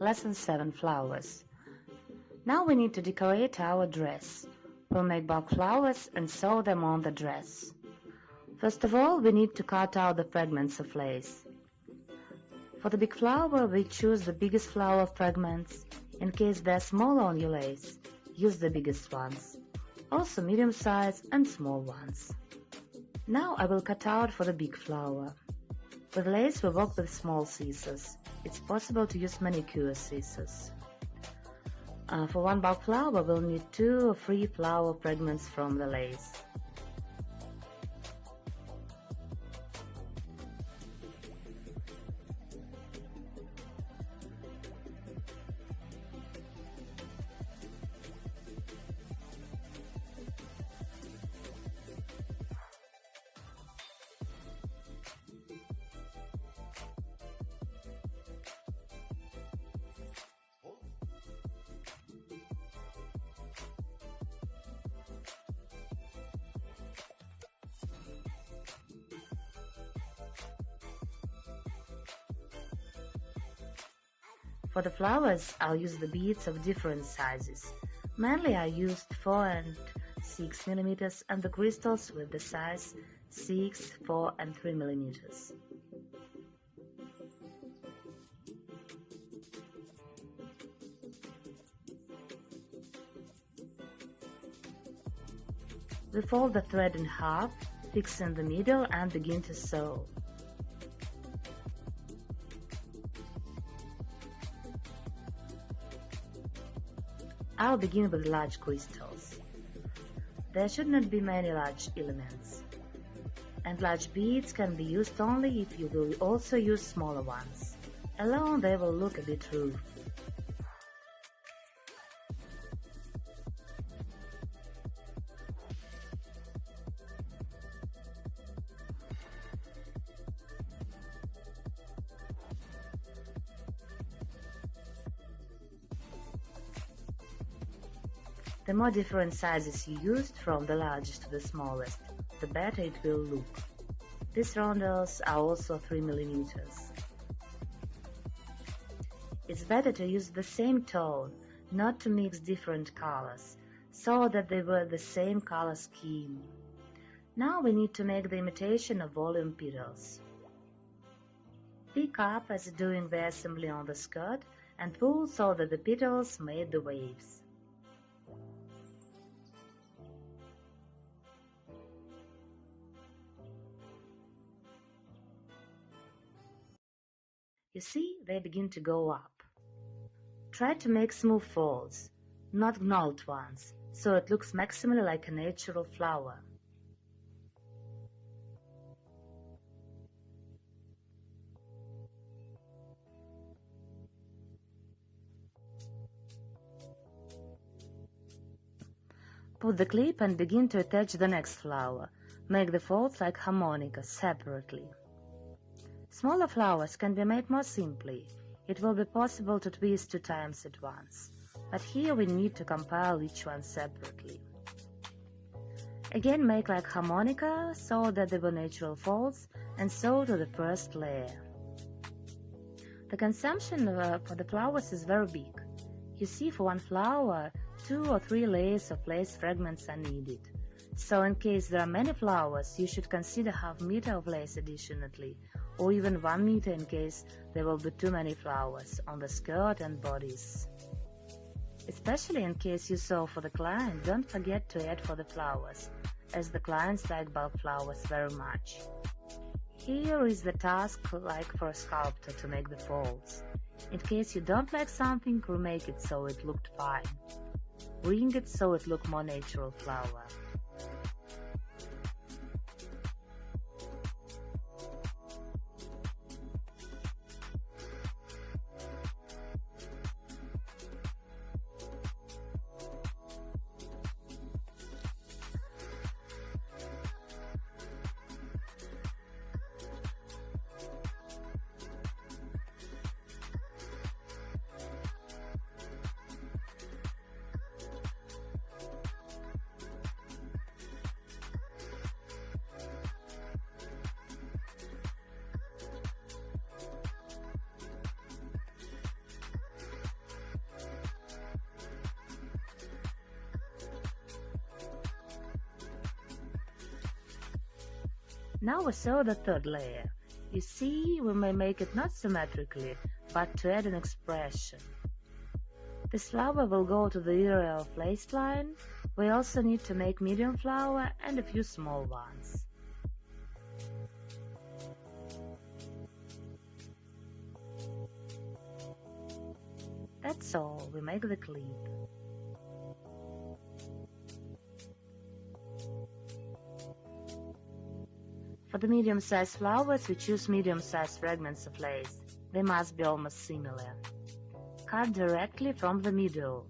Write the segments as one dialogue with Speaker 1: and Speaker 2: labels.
Speaker 1: Lesson 7 Flowers. Now we need to decorate our dress. We'll make bulk flowers and sew them on the dress. First of all, we need to cut out the fragments of lace. For the big flower, we choose the biggest flower fragments. In case they're smaller on your lace, use the biggest ones. Also medium size and small ones. Now I will cut out for the big flower. With lace we work with small scissors. It's possible to use manicure scissors. For one bulk flower we'll need 2 or 3 flower fragments from the lace. For the flowers, I'll use the beads of different sizes. Mainly I used 4 and 6 mm and the crystals with the size 6, 4 and 3 mm. We fold the thread in half, fix in the middle and begin to sew. I'll begin with large crystals. There should not be many large elements. And large beads can be used only if you will also use smaller ones. Alone they will look a bit rough. The more different sizes you used, from the largest to the smallest, the better it will look. These rondels are also 3 mm. It's better to use the same tone, not to mix different colors, so that they were the same color scheme. Now we need to make the imitation of volume petals. Pick up as doing the assembly on the skirt and pull so that the petals made the waves. You see, they begin to go up. Try to make smooth folds, not gnawed ones, so it looks maximally like a natural flower. Put the clip and begin to attach the next flower. Make the folds like harmonicas separately. Smaller flowers can be made more simply. It will be possible to twist 2 times at once, but here we need to compile each one separately. Again make like harmonica so that they were natural folds and sew to the first layer. The consumption for the flowers is very big. You see, for one flower 2 or 3 layers of lace fragments are needed. So in case there are many flowers, you should consider ½ meter of lace additionally, or even 1 meter in case there will be too many flowers on the skirt and bodies. Especially in case you sew for the client, don't forget to add for the flowers, as the clients like bulk flowers very much. Here is the task like for a sculptor to make the folds. In case you don't like something, remake it so it looked fine. Ring it so it looked more natural flower. Now we sew the third layer. You see, we may make it not symmetrically, but to add an expression. This flower will go to the area of waistline. We also need to make medium flower and a few small ones. That's all, we make the clip. For the medium-sized flowers, we choose medium-sized fragments of lace. They must be almost similar. Cut directly from the middle.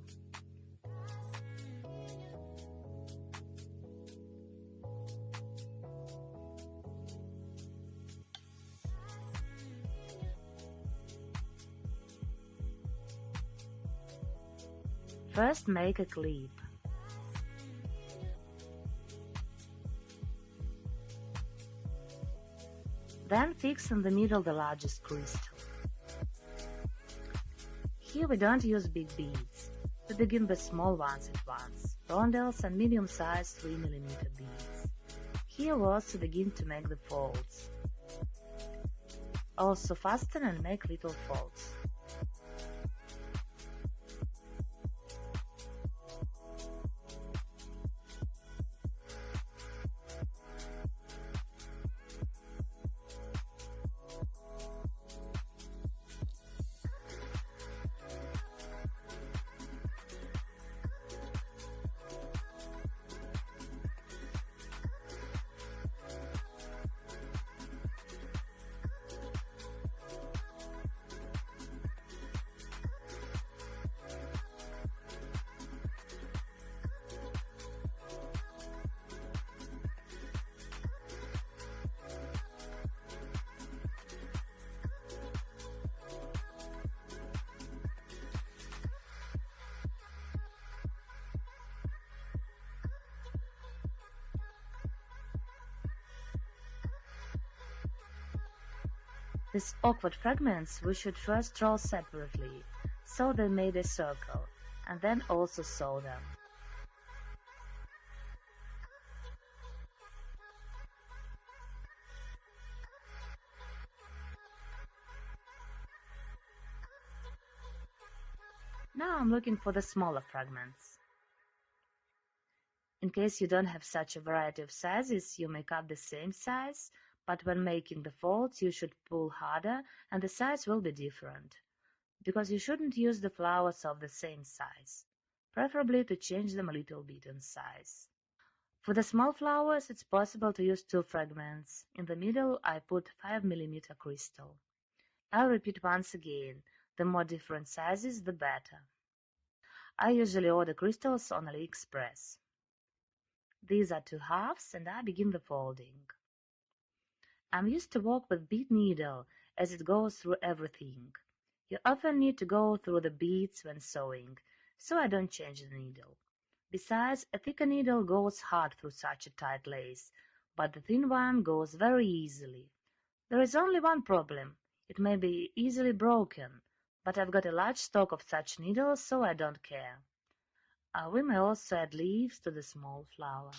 Speaker 1: First make a clip. Then fix in the middle the largest crystal. Here we don't use big beads. We begin with small ones at once, rondelles and medium-sized 3mm beads. Here we also begin to make the folds. Also fasten and make little folds. These awkward fragments we should first roll separately, so they made a circle, and then also sew them. Now I'm looking for the smaller fragments. In case you don't have such a variety of sizes, you may cut the same size, but when making the folds you should pull harder and the size will be different, because you shouldn't use the flowers of the same size, preferably to change them a little bit in size. For the small flowers it's possible to use two fragments. In the middle I put 5mm crystal. I'll repeat once again, the more different sizes the better. I usually order crystals on AliExpress. These are two halves and I begin the folding. I'm used to work with bead needle as it goes through everything. You often need to go through the beads when sewing, so I don't change the needle. Besides, a thicker needle goes hard through such a tight lace, but the thin one goes very easily. There is only one problem. It may be easily broken, but I've got a large stock of such needles, so I don't care. We may also add leaves to the small flower.